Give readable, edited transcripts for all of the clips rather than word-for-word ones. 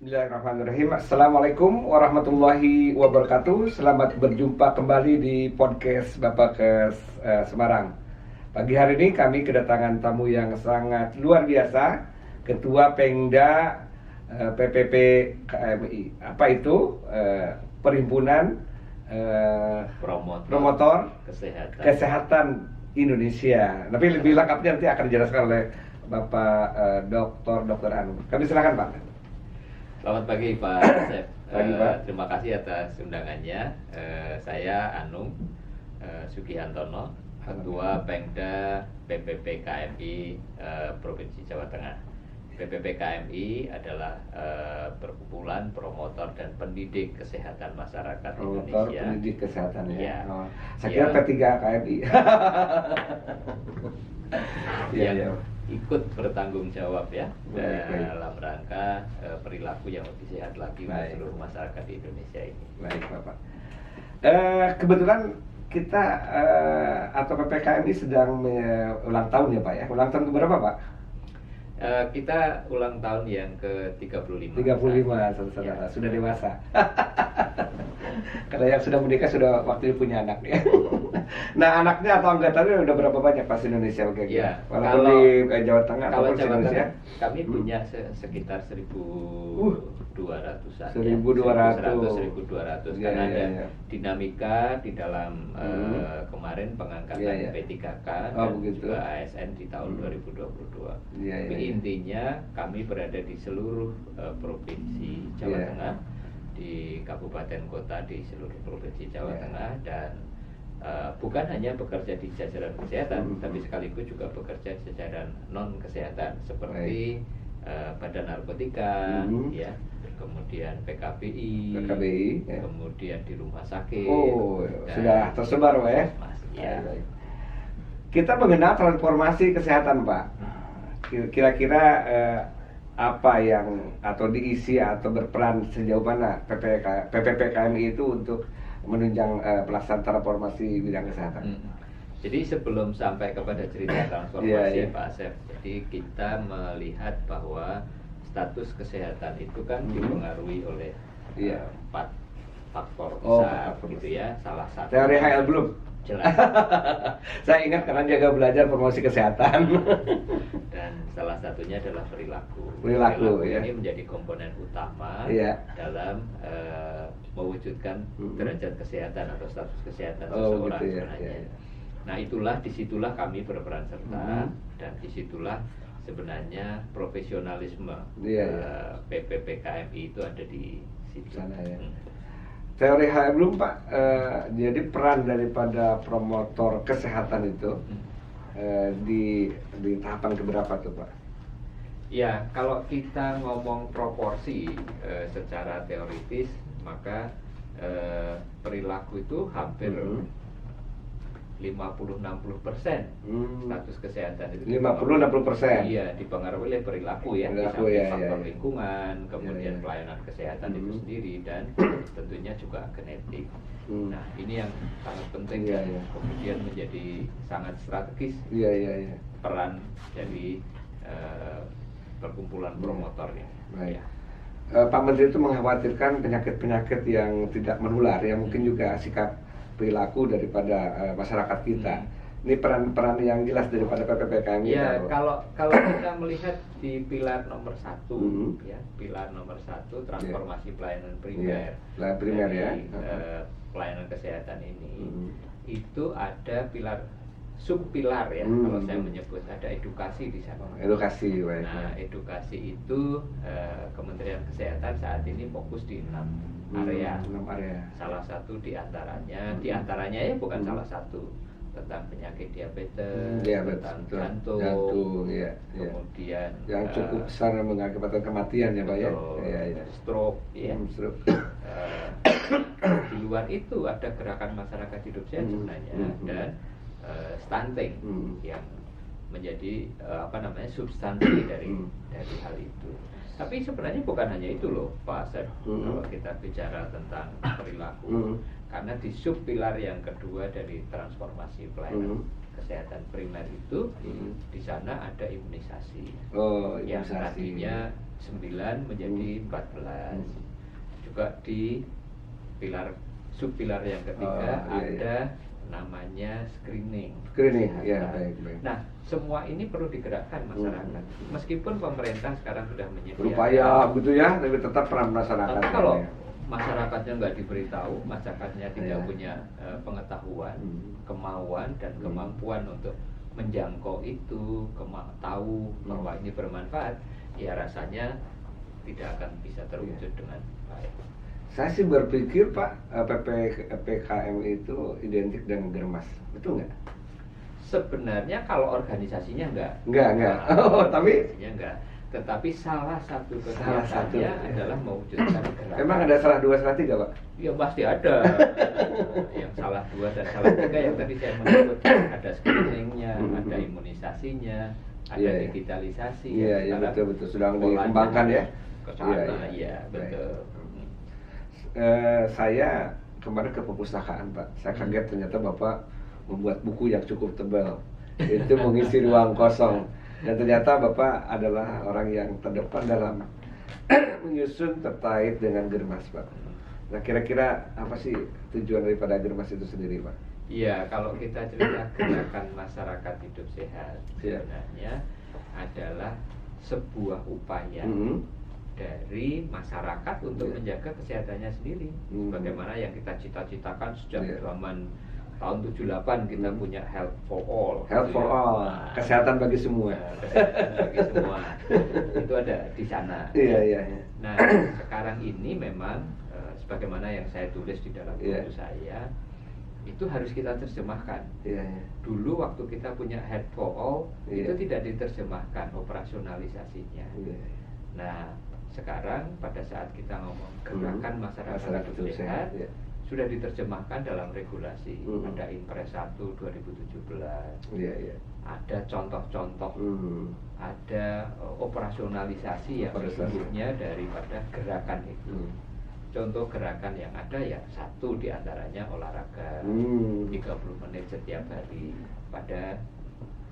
Bismillahirrahmanirrahim. Assalamualaikum warahmatullahi wabarakatuh. Selamat berjumpa kembali di podcast Bapak Kes Semarang. Pagi hari ini kami kedatangan tamu yang sangat luar biasa, Ketua Pengda PPP KMI. Apa itu? Perhimpunan Promotor Kesehatan Indonesia. Tapi lebih lengkapnya nanti akan dijelaskan oleh Bapak Dr. Anung. Kami silakan, Pak. Selamat pagi Pak Asep. Pak. Terima kasih atas undangannya. Saya Anung Sugihantono, Ketua Pengda PPP KMI Provinsi Jawa Tengah. PPP KMI adalah perkumpulan promotor dan pendidik kesehatan masyarakat Indonesia. Pendidik kesehatan ya. Saya Ya. kira P3 KMI. Iya. Ikut bertanggung jawab ya Baik. dalam rangka perilaku yang lebih sehat lagi untuk Baik. seluruh masyarakat di Indonesia ini. Baik, Bapak. Kebetulan kita atau PPKMI sedang ulang tahun ya, Pak ya. Ulang tahun keberapa, Pak? Kita ulang tahun yang ke-35. 35, saudara. Ya. Sudah dewasa. Kalau yang sudah menikah sudah waktunya punya anak ya. Nah, anaknya atau anggotanya udah berapa banyak pas Indonesia kira-kira? Ya, Walaupun kalau- di Jawa Tengah Kalau ataupun di Jawa Indonesia? Tengah kami punya sekitar 1.200-an. 1.200. 1.200 Ya, karena ya, ada ya. dinamika di dalam kemarin pengangkatan Ya, ya. P3K Oh, dan begitu. juga ASN di tahun 2022. Ya, ya, Tapi ya. intinya kami berada di seluruh provinsi Jawa Ya. Tengah, di kabupaten kota di seluruh provinsi Jawa Ya. Tengah, dan bukan hanya bekerja di jajaran kesehatan, tapi sekaligus juga bekerja di jajaran non kesehatan seperti Badan Narkotika, ya, kemudian PKBI, ya. kemudian di rumah sakit. Oh, dan sudah tersebar, Pak ya? Ya. Baik. Kita mengenal transformasi kesehatan, Pak. Kira-kira apa yang atau diisi atau berperan sejauh mana PPP KMI itu untuk menunjang pelaksanaan transformasi bidang kesehatan? Jadi sebelum sampai kepada cerita transformasi Iya, iya. Pak Asep, jadi kita melihat bahwa status kesehatan itu kan dipengaruhi oleh Iya. 4 faktor Oh, besar faktor gitu ya. Salah satu Teori HL belum? jelas. Saya ingat karena jaga belajar promosi kesehatan. Dan salah satunya adalah perilaku. Perilaku, ya. ini menjadi komponen utama Iya. dalam mewujudkan derajat kesehatan atau status kesehatan Oh, seseorang gitu ya. sebenarnya. Iya, iya. Nah, disitulah kami berperan serta, dan disitulah sebenarnya profesionalisme Iya, iya. PPP KMI itu ada di situ. Sana, ya. Teori HL belum, Pak. Jadi peran daripada promotor kesehatan itu di tahapan keberapa tuh, Pak? Ya, kalau kita ngomong proporsi secara teoritis, maka perilaku itu hampir 50-60% status kesehatan itu 50-60%. Iya, dipengaruhi oleh perilaku ya, di Perilaku, samping ya, faktor ya. lingkungan, kemudian Ya, ya. pelayanan kesehatan itu sendiri, dan tentunya juga genetik. Nah, ini yang sangat penting Ya, dan ya. kemudian menjadi sangat strategis Iya. peran dari perkumpulan promotornya. Baik. Ya. Pak Menteri itu mengkhawatirkan penyakit-penyakit yang tidak menular, yang mungkin juga sikap perilaku daripada masyarakat kita. Ini peran-peran yang jelas daripada PPPKMI. Ya, kalau kita melihat di pilar nomor 1, ya, pilar nomor 1 transformasi pelayanan primer, Pelayanan primer, dari, ya. pelayanan kesehatan ini, itu ada subpilar ya, kalau saya menyebut ada edukasi di sana. Edukasi, baik. Nah, edukasi itu Kementerian Kesehatan saat ini fokus di 6 area. 6 area. Salah satu diantaranya ya bukan salah satu, tentang penyakit diabetes, tentang jantung, ya. kemudian Yang cukup besar mengakibatkan kematian ya, Pak ya. betul, Iya. stroke, ya. Stroke. Di luar itu ada gerakan masyarakat hidup sehat sebenarnya, dan stunting yang menjadi substansi dari hal itu. Tapi sebenarnya bukan hanya itu loh, Pak Asep. Kalau kita bicara tentang perilaku, karena di subpilar yang kedua dari transformasi pelayanan kesehatan primer itu, di sana ada imunisasi. Oh, Yang imunisasi. tadinya 9 menjadi 14. Juga di subpilar yang ketiga ada namanya screening. Ya, baik. Nah, semua ini perlu digerakkan masyarakat. Meskipun pemerintah sekarang sudah menyediakan berupaya gitu ya, tapi tetap peran masyarakat. Tapi kalau masyarakatnya nggak diberitahu, masyarakatnya tidak punya pengetahuan, kemauan dan kemampuan untuk menjangkau itu, tahu bahwa ini bermanfaat, ya rasanya tidak akan bisa terwujud dengan baik. Saya sih berpikir Pak, PKM itu identik dengan germas, betul nggak? Sebenarnya kalau organisasinya enggak. Tapi organisasinya enggak. Tetapi salah satu kegiatannya adalah mewujudkan gerakan. Emang ada salah 2, salah 3 Pak? Ya pasti ada. Yang salah 2 dan salah 3 yang tadi saya menyebut, ada screeningnya, ada imunisasinya, ada digitalisasi. Iya, betul sudah dikembangkan ya. Ke sana, iya, betul. Saya kemarin ke perpustakaan Pak, saya kaget ternyata Bapak membuat buku yang cukup tebal, itu mengisi ruang kosong, dan ternyata Bapak adalah orang yang terdepan dalam menyusun terkait dengan germas Pak. Nah, kira-kira apa sih tujuan daripada germas itu sendiri Pak? Iya, kalau kita cerita gerakan masyarakat hidup sehat, sebenarnya adalah sebuah upaya dari masyarakat untuk menjaga kesehatannya sendiri. Bagaimana yang kita cita-citakan sejak zaman tahun 78 kita punya health for all. Health for all, kesehatan bagi semua. Kesehatan bagi semua. Itu ada di sana. Iya. Nah, sekarang ini memang sebagaimana yang saya tulis di dalam buku saya, itu harus kita terjemahkan. Dulu waktu kita punya health for all, itu tidak diterjemahkan operasionalisasinya. Nah, sekarang pada saat kita ngomong gerakan masyarakat hidup sehat, sudah diterjemahkan dalam regulasi. Ada Impres 1 2017. Ada contoh-contoh, ada operasionalisasi yang sesungguhnya daripada gerakan itu. Contoh gerakan yang ada ya satu diantaranya olahraga 30 menit setiap hari pada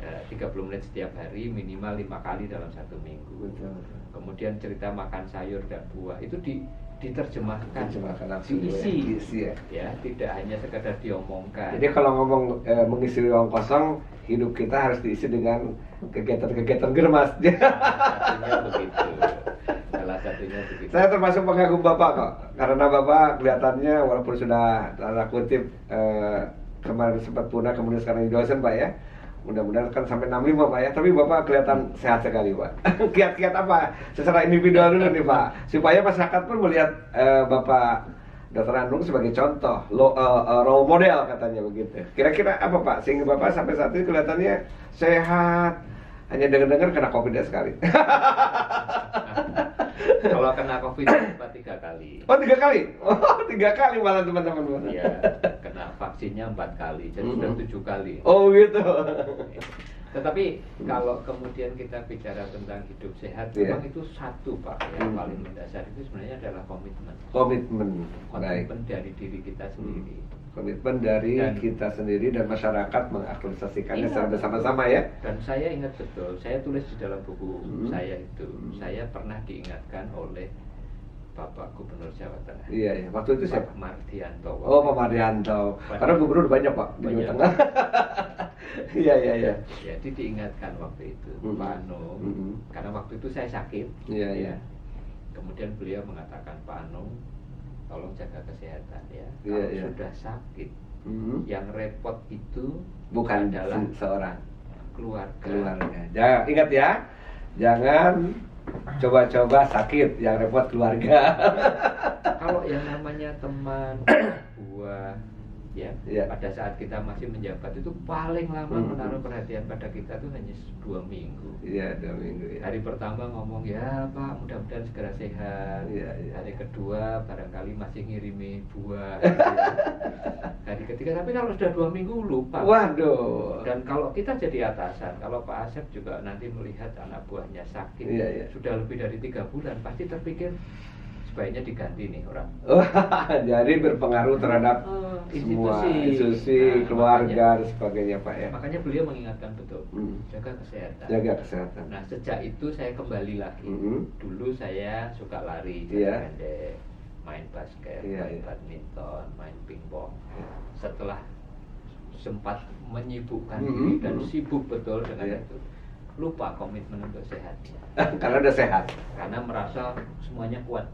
30 menit setiap hari minimal 5 kali dalam 1 minggu. Kemudian cerita makan sayur dan buah itu diterjemahkan, diisi ya, tidak hanya sekedar diomongkan. Jadi kalau ngomong mengisi ruang kosong, hidup kita harus diisi dengan kegiatan-kegiatan germas. Salah satunya begitu. Saya termasuk pengagum Bapak kok, karena Bapak kelihatannya walaupun sudah tanda kutip kemarin sempat punah, kemudian sekarang dosen Pak ya. Mudah-mudahan kan sampai 65 Pak ya, tapi Bapak kelihatan sehat sekali Pak. Kiat-kiat apa secara individual dulu nih Pak, supaya masyarakat pun melihat Bapak Dr. Anung sebagai contoh, role model katanya begitu. Kira-kira apa Pak, sehingga Bapak sampai saat ini kelihatannya sehat, hanya dengar-dengar kena COVID sekali. Kalau kena COVID sempat 3 kali. Oh 3 kali? Oh 3 kali malah teman-teman. Iya, kena vaksinnya 4 kali, jadi sudah 7 kali. Oh gitu. Tetapi kalau kemudian kita bicara tentang hidup sehat, memang itu satu Pak, yang paling mendasar itu sebenarnya adalah komitmen. Komitmen dari diri kita sendiri. Komitmen dari kita sendiri dan masyarakat mengaktualisasikannya secara bersama-sama ya. Dan saya ingat betul, saya tulis di dalam buku saya itu, saya pernah diingatkan oleh Bapak Gubernur Jawa Tengah. Iya, waktu itu siapa? Pak Mardianto. Oh, Pak Mardianto. Karena gubernur banyak Pak di Jawa Tengah. Iya. Jadi diingatkan waktu itu Pak Anung, karena waktu itu saya sakit. Iya. Kemudian beliau mengatakan, Pak Anung, tolong jaga kesehatan ya. Kalau sudah sakit, yang repot itu bukan adalah seorang keluarga. Jangan, ingat ya, jangan coba-coba sakit, yang repot keluarga. Kalau yang namanya teman, buah, pada saat kita masih menjabat itu paling lama menaruh perhatian pada kita itu hanya 2 minggu. Iya, 2 minggu. Ya. Hari pertama ngomong ya Pak, mudah-mudahan segera sehat. Hari kedua barangkali masih ngirimi buah. Hari ketiga, tapi kalau sudah 2 minggu lupa. Waduh. Dan kalau kita jadi atasan, kalau Pak Asep juga nanti melihat anak buahnya sakit, sudah lebih dari 3 bulan, pasti terpikir sebaiknya diganti nih orang. Jadi berpengaruh terhadap semua institusi, keluarga dan sebagainya Pak ya. Makanya beliau mengingatkan betul, jaga kesehatan. Jaga kesehatan. Nah sejak itu saya kembali lagi. Dulu saya suka lari, pendek, main basket, main badminton, main pingpong. Setelah sempat menyibukkan diri dan sibuk betul dengan itu, lupa komitmen untuk sehat. Karena udah sehat. Karena merasa semuanya kuat.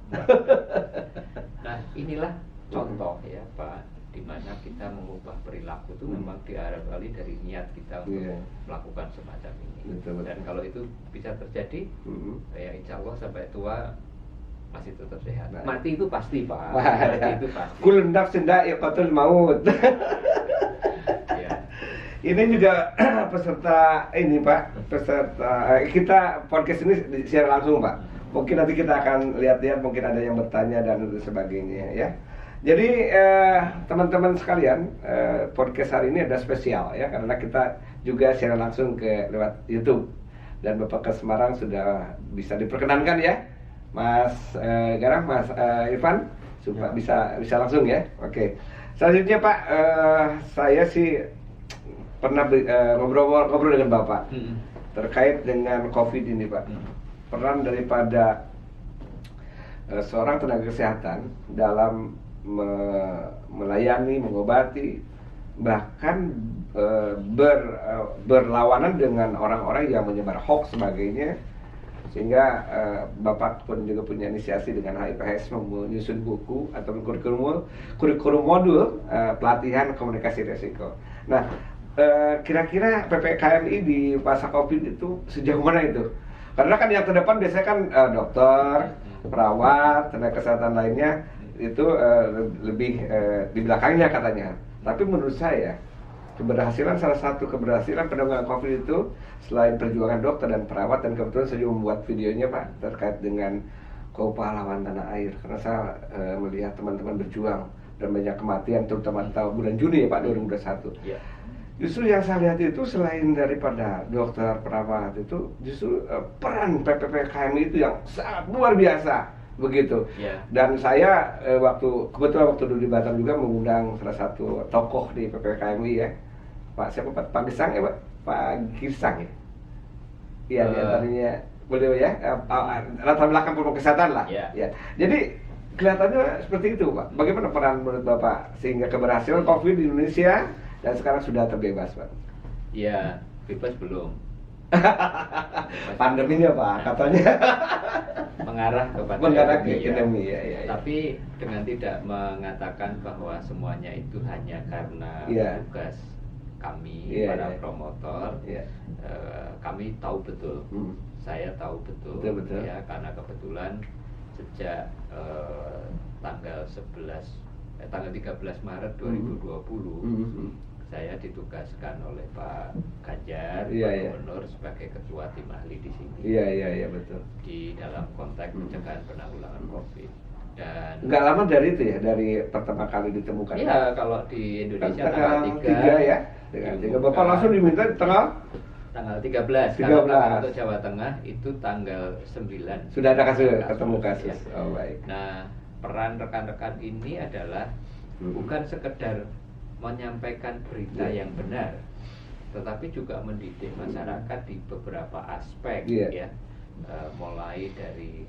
Nah inilah contoh ya Pak, di mana kita mengubah perilaku itu memang diawali dari niat kita untuk melakukan semacam ini. Betul. Dan kalau itu bisa terjadi, ya insya Allah sampai tua masih tetap sehat. Mati itu pasti Pak. Mati itu pasti. Kulun nafsin dha'iqatul maut. Ini juga peserta ini Pak, peserta kita podcast ini share langsung Pak. Mungkin nanti kita akan lihat-lihat, mungkin ada yang bertanya dan sebagainya ya. Jadi teman-teman sekalian, podcast hari ini ada spesial ya, karena kita juga share langsung ke lewat YouTube. Dan Bapak ke Semarang sudah bisa diperkenankan ya, Mas Garang, Mas Irfan, supaya bisa langsung ya. Oke. Selanjutnya Pak, saya sih pernah ngobrol dengan Bapak terkait dengan COVID ini Pak. Peran daripada seorang tenaga kesehatan dalam melayani, mengobati, bahkan berlawanan dengan orang-orang yang menyebar hoax sebagainya, sehingga Bapak pun juga punya inisiasi dengan HIPHS menyusun buku atau kurikulum modul pelatihan komunikasi resiko. Nah, kira-kira PPKMI di masa COVID itu sejauh mana itu? Karena kan yang terdepan biasanya kan dokter, perawat, tenaga kesehatan lainnya itu lebih di belakangnya katanya. Tapi menurut saya salah satu keberhasilan penanggulangan COVID itu selain perjuangan dokter dan perawat, dan kebetulan saya juga membuat videonya Pak terkait dengan kaum pahlawan tanah air, karena saya melihat teman-teman berjuang dan banyak kematian terutama tahun bulan Juni ya Pak 2021. Yeah. Justru yang saya lihat itu selain daripada dokter, perawat itu justru peran PPKMI itu yang sangat luar biasa begitu. Dan saya kebetulan waktu dulu di Batam juga mengundang salah satu tokoh di PPKMI ya, Pak siapa Pak Gisang ya Pak Gisang ya. Iya tadinya beliau ya latar belakang protokol kesehatan lah. Ya. Jadi kelihatannya seperti itu Pak. Bagaimana peran menurut Bapak sehingga keberhasilan COVID di Indonesia dan sekarang sudah terbebas Pak? Ya, bebas belum. Pandeminya Pak, katanya mengarah kepada endemi ya. Tapi dengan tidak mengatakan bahwa semuanya itu hanya karena tugas kami para promotor. Kami tahu betul. Saya tahu betul. Ya, karena kebetulan sejak tanggal 13 Maret 2020 saya ditugaskan oleh Pak Ganjar, Pak Gubernur sebagai ketua tim ahli di sini. Iya betul. Di dalam konteks pencegahan penanggulangan COVID. Dan nggak lama dari itu ya, dari pertama kali ditemukan. Iya, kalau di Indonesia tanggal 3 ya. Dengan Bapak langsung diminta tanggal 13. Kalau untuk Jawa Tengah itu tanggal 9. Sudah ada ketemu kasus. Oh baik. Nah, peran rekan-rekan ini adalah bukan sekedar menyampaikan berita yang benar, tetapi juga mendidik masyarakat di beberapa aspek ya, mulai dari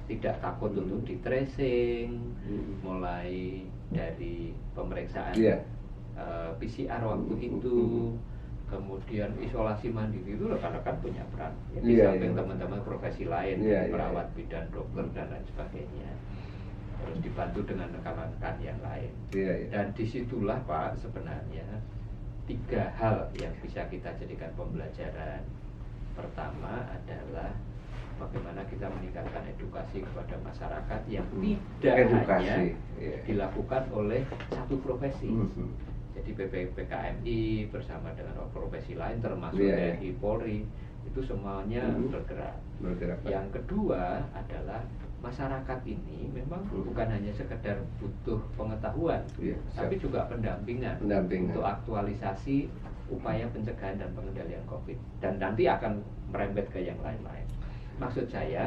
tidak takut untuk di tracing, mulai dari pemeriksaan PCR waktu itu, kemudian isolasi mandiri itu rekan-rekan punya peran di samping teman-teman profesi lain, perawat, bidan, dokter dan lain sebagainya. Terus dibantu dengan rekan-rekan yang lain. Dan disitulah Pak sebenarnya 3 hal yang bisa kita jadikan pembelajaran. Pertama adalah bagaimana kita meningkatkan edukasi kepada masyarakat yang tidak hanya dilakukan oleh satu profesi. Jadi PPKMI bersama dengan profesi lain termasuk TNI, Polri itu semuanya bergerak. Yang kedua adalah masyarakat ini memang bukan hanya sekedar butuh pengetahuan, tapi juga pendampingan untuk aktualisasi upaya pencegahan dan pengendalian COVID, dan nanti akan merembet ke yang lain-lain. Maksud saya,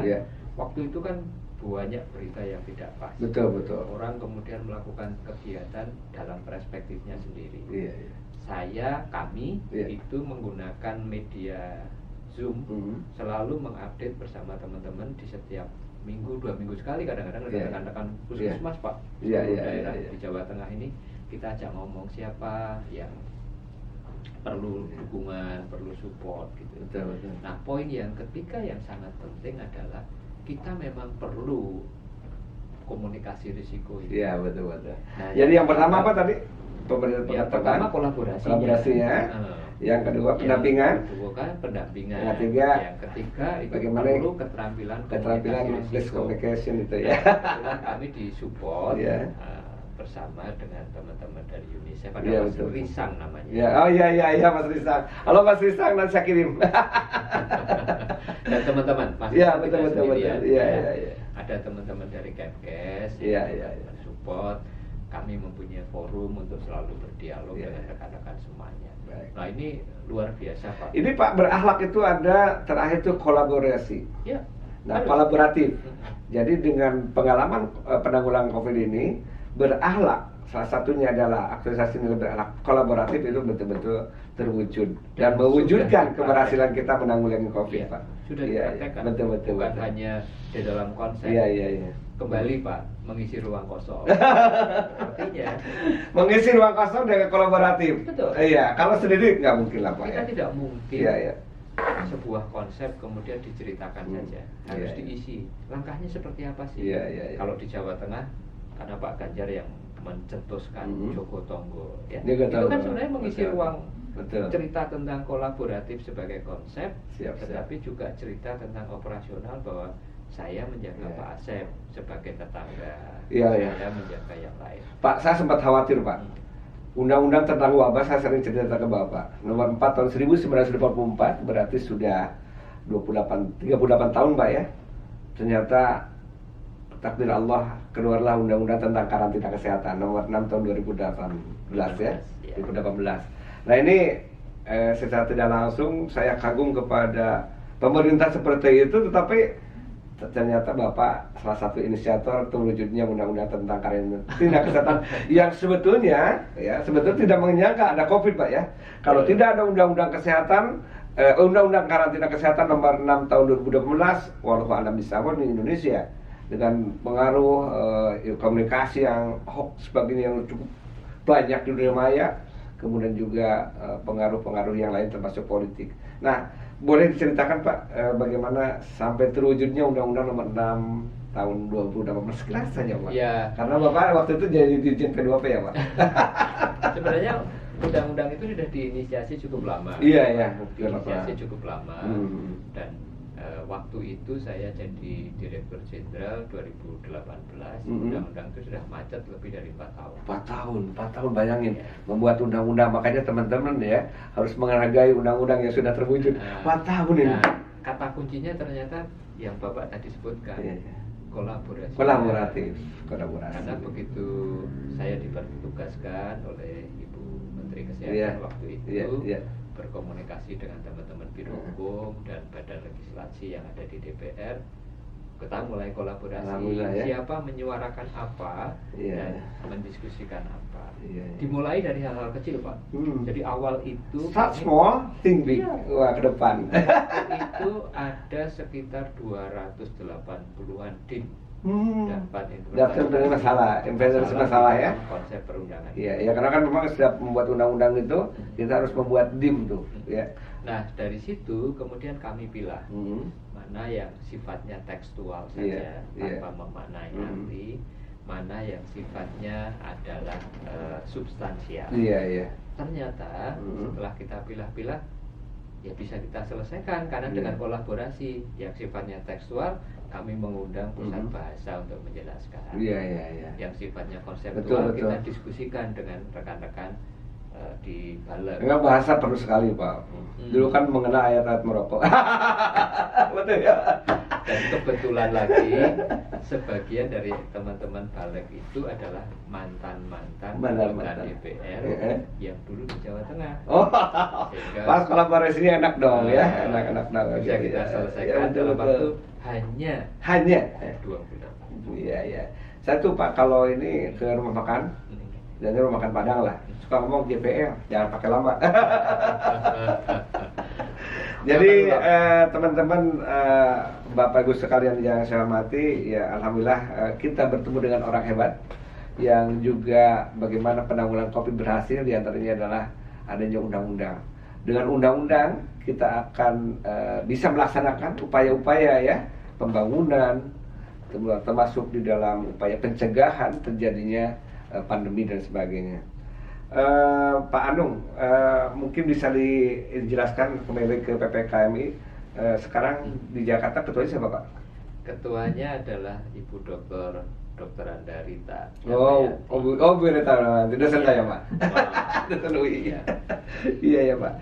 waktu itu kan banyak berita yang tidak pas. Betul. Orang kemudian melakukan kegiatan dalam perspektifnya sendiri. Kami itu menggunakan media Zoom, selalu mengupdate bersama teman-teman di setiap minggu, 2 minggu sekali, kadang-kadang ada rekan-rekan puskesmas Pak, daerah di Jawa Tengah ini kita ajak ngomong siapa yang perlu dukungan, perlu support gitu. Betul. Nah, poin yang ketiga yang sangat penting adalah kita memang perlu komunikasi risiko ini. Iya, betul. Nah, jadi yang pertama apa tadi? Yang pertama kolaborasinya. Yang kedua pendampingan. Yang ketiga itu bagaimana perlu keterampilan risk communication itu ya. Kami disupport bersama dengan teman-teman dari UNICEF, ada Mas Risang namanya. Iya Mas Risang. Halo Mas Risang, nanti saya kirim. Dan teman-teman, betul. Iya. Ada teman-teman dari Kemkes yang support. Kami mempunyai forum untuk selalu berdialog dengan rekan-rekan semuanya. Baik. Nah, ini luar biasa Pak. Ini Pak, berakhlak itu ada terakhir itu kolaborasi. Ya. Nah, kolaboratif. Jadi dengan pengalaman penanggulangan COVID ini, berakhlak salah satunya adalah aktualisasi nilai berakhlak kolaboratif itu betul-betul terwujud dan mewujudkan keberhasilan kita menanggulangi COVID, Pak. Sudah dipraktekkan. Betul. Bukan hanya di dalam konsep. Iya. Kembali Pak, mengisi ruang kosong. Artinya mengisi ruang kosong dengan kolaboratif. Betul. Iya, kalau sendiri nggak mungkin lah Pak. Kita tidak mungkin. Iya. Sebuah konsep kemudian diceritakan saja, harus diisi. Langkahnya seperti apa sih? Iya. Kalau di Jawa Tengah, karena Pak Ganjar yang mencetuskan Joko Tonggo, itu kan sebenarnya mengisi ruang cerita tentang kolaboratif sebagai konsep, tetapi juga cerita tentang operasional bahwa saya menjaga Pak Asep sebagai tetangga, saya menjaga yang lain. Pak, saya sempat khawatir Pak. Undang-undang tentang wabah saya sering cerita ke Bapak. Nomor 4 tahun 1944 berarti sudah 38 tahun Pak ya. Ternyata takdir Allah keluarlah undang-undang tentang karantina kesehatan nomor 6 tahun 2018 ya. 2018. Nah ini secara tidak langsung saya kagum kepada pemerintah seperti itu, tetapi ternyata Bapak salah satu inisiator terwujudnya undang-undang tentang karantina kesehatan yang sebetulnya tidak menyangka ada COVID Pak ya. Kalau tidak ada undang-undang kesehatan, undang-undang karantina kesehatan nomor 6 tahun 2018, walau a'lam bishawab di Indonesia dengan pengaruh komunikasi yang hoax sebagainya yang cukup banyak di dunia maya, kemudian juga pengaruh-pengaruh yang lain termasuk politik. Nah, boleh diceritakan Pak bagaimana sampai terwujudnya Undang-Undang Nomor 6 Tahun 2018 sekilas saja Pak? Ya. Karena Bapak waktu itu jadi Dirjen P2P ya Pak? Sebenarnya undang-undang itu sudah diinisiasi cukup lama. Iya. Diinisiasi cukup lama dan waktu itu saya jadi Direktur Jenderal 2018. Undang-undang itu sudah macet lebih dari 4 tahun. 4 tahun bayangin membuat undang-undang, makanya teman-teman ya harus menghargai undang-undang yang sudah terwujud. 4 tahun ini. Kata kuncinya ternyata yang Bapak tadi sebutkan. Kolaboratif. Karena begitu saya dipertugaskan oleh Ibu Menteri Kesehatan waktu itu berkomunikasi dengan teman-teman Biro Hukum dan Badan Legislasi yang ada di DPR, kita mulai kolaborasi, siapa menyuarakan apa dan mendiskusikan apa. Dimulai dari hal-hal kecil Pak. Jadi awal itu start small, think big. Wah, ke depan. Itu ada sekitar 280-an DIN dapat implementasi masalah ya. Konsep perundangan. Iya, karena kan memang setiap membuat undang-undang itu kita harus membuat DIM tuh, ya. Nah, dari situ kemudian kami pilih mana yang sifatnya tekstual saja tanpa memaknai arti, mana yang sifatnya adalah substansial. Iya. Ternyata setelah kita pilah-pilah ya bisa kita selesaikan karena dengan kolaborasi yang sifatnya tekstual kami mengundang pusat bahasa untuk menjelaskan. Iya. Yang sifatnya konseptual betul. kita diskusikan dengan rekan-rekan di Baler. Enggak, bahasa perlu sekali Pak. Dulu kan mengenal ayat-ayat merokok. Betul ya. Dan kebetulan lagi sebagian dari teman-teman balik itu adalah mantan-mantan anggota DPR yang dulu di Jawa Tengah. Oh, sehingga pas kolaborasinya enak dong ya, enak-enak dong. Bisa kita selesaikan dalam waktu hanya 2 bulan. Iya iya. Saya tuh Pak kalau ini ke rumah makan, dan rumah makan Padang lah, suka ngomong DPR, jangan pakai lama. Jadi teman-teman, Bapak Ibu sekalian yang saya hormati, ya alhamdulillah kita bertemu dengan orang hebat yang juga bagaimana penanggulangan COVID berhasil, diantaranya adalah adanya undang-undang. Dengan undang-undang kita akan bisa melaksanakan upaya-upaya ya pembangunan, termasuk di dalam upaya pencegahan terjadinya pandemi dan sebagainya. Pak Anung, mungkin bisa dijelaskan kembali ke PPKMI. Sekarang di Jakarta ketuanya siapa Pak? Ketuanya adalah Ibu Dr. Andarita. Bu Rita, tidak saya Pak. Iya. Iya ya Pak.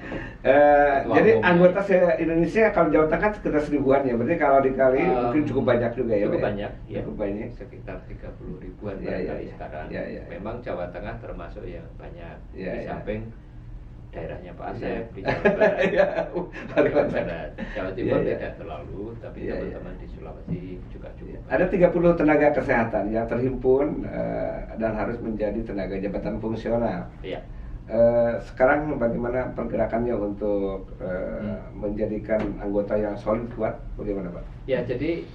Jadi anggota Indonesia kalau Jawa Tengah sekitar 1000-an ya. Berarti kalau dikali mungkin cukup banyak juga ya. Cukup banyak, ya. Cukup banyak. Sekitar 30 ribuan ya, sekarang. Ya. Memang Jawa Tengah termasuk yang banyak. Ya, di samping daerahnya Pak Asep di Jawa Barat. Jawa Timur tidak terlalu, tapi teman-teman di Sulawesi juga cukup. Ada 30 tenaga kesehatan yang terhimpun dan harus menjadi tenaga jabatan fungsional. Iya. Sekarang bagaimana pergerakannya untuk menjadikan anggota yang solid kuat? Bagaimana Pak? Ya, jadi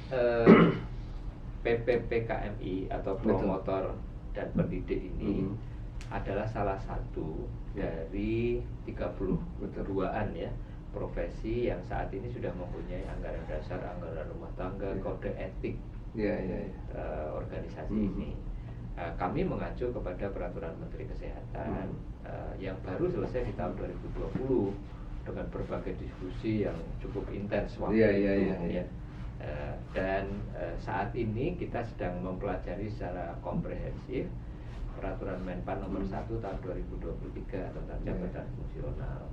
PPPKMI atau promotor dan pendidik ini adalah salah satu dari 32-an ya profesi yang saat ini sudah mempunyai anggaran dasar, anggaran rumah tangga, kode etik organisasi ini. Kami mengacu kepada peraturan Menteri Kesehatan yang baru selesai di tahun 2020 dengan berbagai diskusi yang cukup intens waktu itu. Dan saat ini kita sedang mempelajari secara komprehensif peraturan Menpan nomor 1 tahun 2023 tentang jabatan fungsional.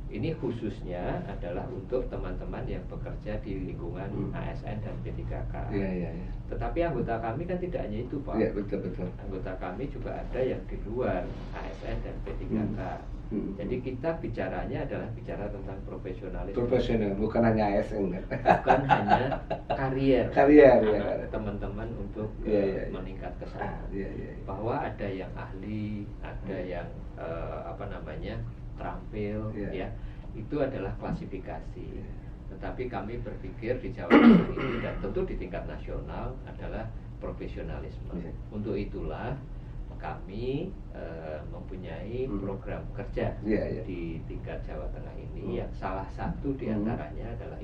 Ini khususnya adalah untuk teman-teman yang bekerja di lingkungan ASN dan P3K. Tetapi anggota kami kan tidak hanya itu Pak. Betul. Anggota kami juga ada yang di luar ASN dan P3K. Jadi kita bicaranya adalah bicara tentang profesionalisme. Profesional, bukan hanya ASN. Bukan hanya karier teman-teman untuk meningkat ke sana. Bahwa ada yang ahli, ada yang terampil, itu adalah klasifikasi. Tetapi kami berpikir di Jawa Tengah ini dan tentu di tingkat nasional adalah profesionalisme. Untuk itulah kami mempunyai program kerja di tingkat Jawa Tengah ini yang salah satu diantaranya adalah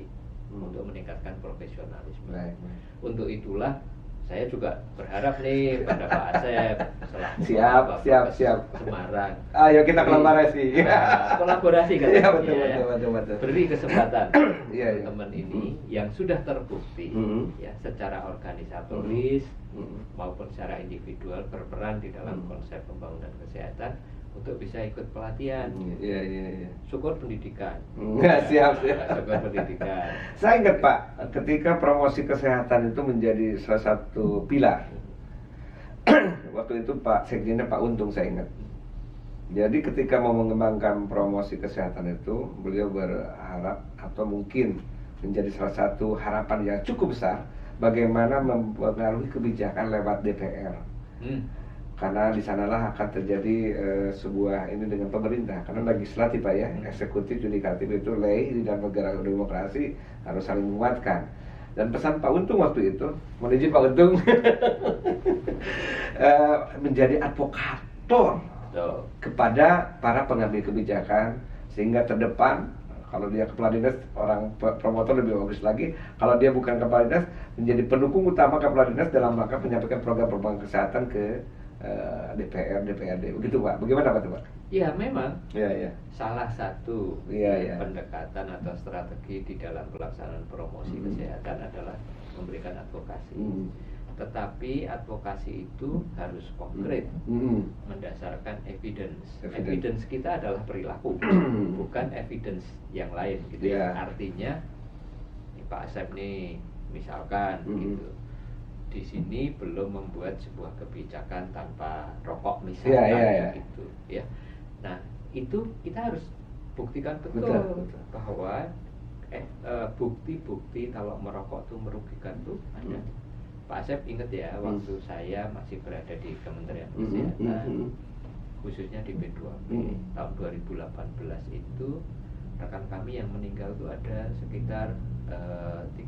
untuk meningkatkan profesionalisme. Untuk itulah saya juga berharap nih pada Pak Asep selaku siap Semarang. Ayo kita kolaborasi. Kolaborasi kan? Betul. Beri kesempatan teman ini yang sudah terbukti ya secara organisatoris maupun secara individual berperan di dalam konsep pembangunan kesehatan untuk bisa ikut pelatihan. Syukur pendidikan. Siap. Syukur pendidikan. Saya ingat Pak, ketika promosi kesehatan itu menjadi salah satu pilar. Waktu itu Pak Sekjennya Pak Untung saya ingat. Jadi ketika mau mengembangkan promosi kesehatan itu, beliau berharap atau mungkin menjadi salah satu harapan yang cukup besar bagaimana mempengaruhi kebijakan lewat DPR. Karena di sanalah akan terjadi sebuah ini dengan pemerintah, karena legislatif Pak ya, eksekutif, yudikatif itu lay di dalam negara demokrasi harus saling menguatkan. Dan pesan Pak Untung waktu itu, menuju Pak Untung menjadi advokator kepada para pengambil kebijakan sehingga terdepan. Kalau dia kepala dinas, orang promotor lebih bagus lagi. Kalau dia bukan kepala dinas, menjadi pendukung utama kepala dinas dalam rangka menyampaikan program-program kesehatan ke DPR, DPRD. Begitu Pak. Bagaimana Pak itu Pak? Ya memang. Salah satu pendekatan atau strategi di dalam pelaksanaan promosi kesehatan adalah memberikan advokasi. Tetapi advokasi itu harus konkret, mendasarkan evidence. Evidence kita adalah perilaku, bukan evidence yang lain gitu ya. Artinya Pak Asep nih misalkan gitu. Di sini belum membuat sebuah kebijakan tanpa rokok misalkan gitu ya. Nah, itu kita harus buktikan betul. Bahwa bukti-bukti kalau merokok itu merugikan tuh ada. Pak Asep ingat ya, waktu saya masih berada di Kementerian Kesehatan, khususnya di B2B tahun 2018 itu rekan kami yang meninggal itu ada sekitar 31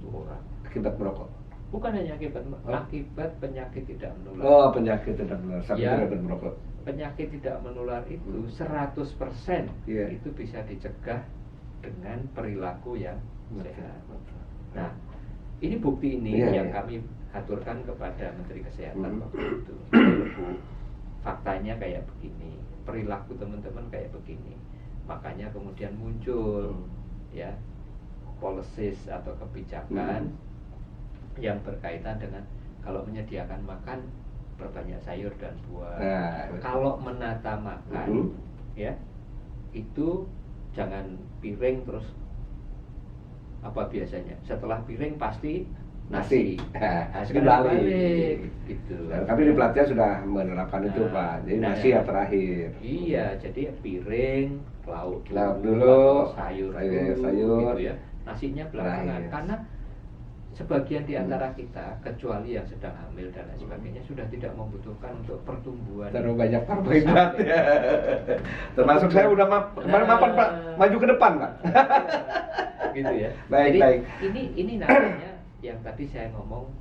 orang akibat merokok. Bukan hanya akibat penyakit tidak menular. Oh, penyakit tidak menular. Ya, merokok. penyakit tidak menular itu 100% itu bisa dicegah dengan perilaku yang sehat. Nah, ini bukti yang kami aturkan kepada Menteri Kesehatan waktu itu. Faktanya kayak begini, perilaku teman-teman kayak begini. Makanya kemudian muncul ya policies atau kebijakan yang berkaitan dengan kalau menyediakan makan berbanyak sayur dan buah. Kalau menata makan ya itu jangan piring terus apa biasanya setelah piring pasti nasi. Sekarang balik gitu. Dan kami di pelatihan sudah menerapkan itu Pak. Jadi nasi yang terakhir. Iya, jadi piring, lauk dulu, sayur sayur gitu ya. Nasinya belakangan karena sebagian di antara kita, kecuali yang sedang hamil dan lain sebagainya, sudah tidak membutuhkan untuk pertumbuhan terlalu banyak karbohidrat ya. Termasuk saya udah mapan Pak, maju ke depan Pak. Gitu ya. Jadi ini namanya yang tadi saya ngomong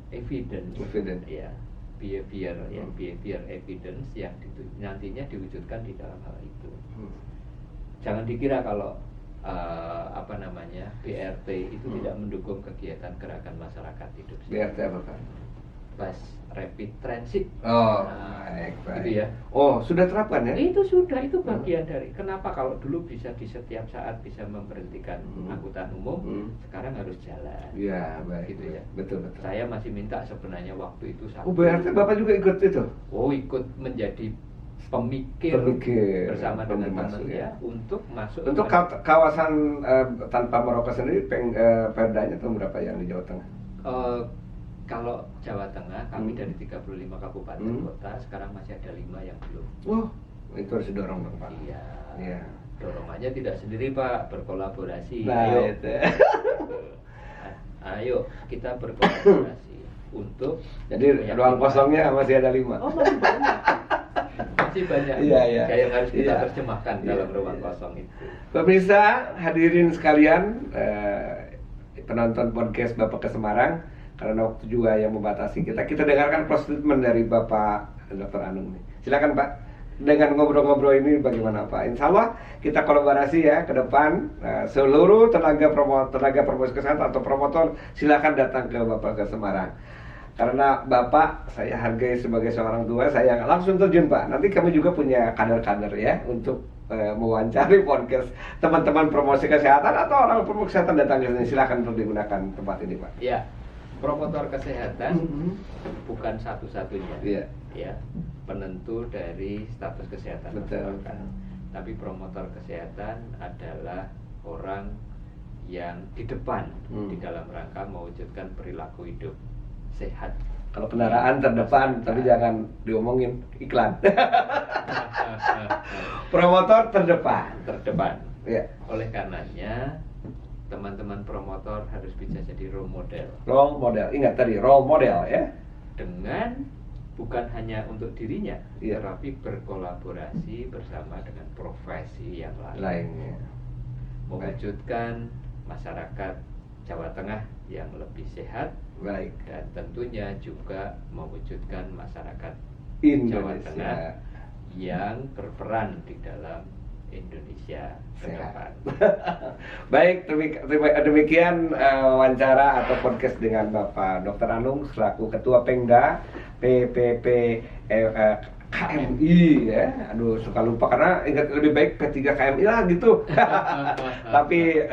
evidence ya, behavior evidence yang nantinya diwujudkan di dalam hal itu. Jangan dikira kalau BRT itu tidak mendukung kegiatan gerakan masyarakat hidup sehat. BRT apa Pak? Bus Rapid Transit. Baik. Gitu ya. Oh, sudah terapkan ya? Itu sudah, itu bagian dari. Kenapa kalau dulu bisa di setiap saat bisa memberhentikan angkutan umum, sekarang harus jalan. Iya, baik. Gitu ya. Betul. Saya masih minta sebenarnya waktu itu BRT Bapak juga ikut itu? Oh, ikut menjadi pemikir bersama dengan teman-teman untuk masuk untuk kawasan tanpa merokok sendiri perdanya itu berapa yang di Jawa Tengah? Kalau Jawa Tengah kami dari 35 kabupaten kota sekarang masih ada 5 yang belum. Itu harus didorong dong Pak. Iya. Dorong aja tidak sendiri Pak, berkolaborasi. Ayo kita berkolaborasi untuk. Jadi ruang kosongnya masih ada 5. Oh, masih banyak. Masih banyak. Iya. Kayak yang harus kita terjemahkan dalam ruang kosong itu. Pemirsa, hadirin sekalian, penonton podcast Bapak ke Semarang, karena waktu juga yang membatasi kita dengarkan close statement dari Bapak Dr. Anung nih. Silakan Pak, dengan ngobrol-ngobrol ini bagaimana Pak? Insya Allah kita kolaborasi ya ke depan. Seluruh tenaga promosi kesehatan atau promotor silakan datang ke Bapak ke Semarang. Karena Bapak saya hargai sebagai seorang tua, saya langsung terjun Pak. Nanti kami juga punya kader-kader ya untuk mewawancari podcast teman-teman promosi kesehatan atau orang promosi kesehatan datang ke sini. Silakan untuk digunakan tempat ini Pak. Ya, promotor kesehatan bukan satu-satunya. Ya, penentu dari status kesehatan. Betul. Tapi promotor kesehatan adalah orang yang di depan di dalam rangka mewujudkan perilaku hidup sehat. Kalau kendaraan terdepan, tapi jangan diomongin iklan. Promotor terdepan. Ya. Oleh karenanya, teman-teman promotor harus bisa jadi role model. Role model, ingat tadi role model ya. Dengan bukan hanya untuk dirinya, tetapi berkolaborasi bersama dengan profesi yang lainnya. Mewujudkan masyarakat Jawa Tengah yang lebih sehat. Baik. Dan tentunya juga mewujudkan masyarakat Indonesia Jawa Tengah yang berperan di dalam Indonesia ke depan. Baik, demikian wawancara atau podcast dengan Bapak Dr. Anung selaku Ketua Pengda PPP KMI ya. Aduh, suka lupa karena ingat lebih baik P3 KMI lah gitu. Tapi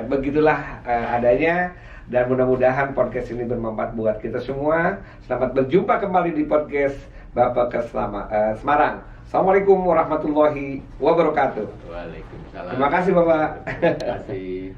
begitulah adanya. Dan mudah-mudahan podcast ini bermanfaat buat kita semua. Selamat berjumpa kembali di podcast Bapak ke Semarang. Assalamualaikum warahmatullahi wabarakatuh. Waalaikumsalam. Terima kasih Bapak. Terima kasih.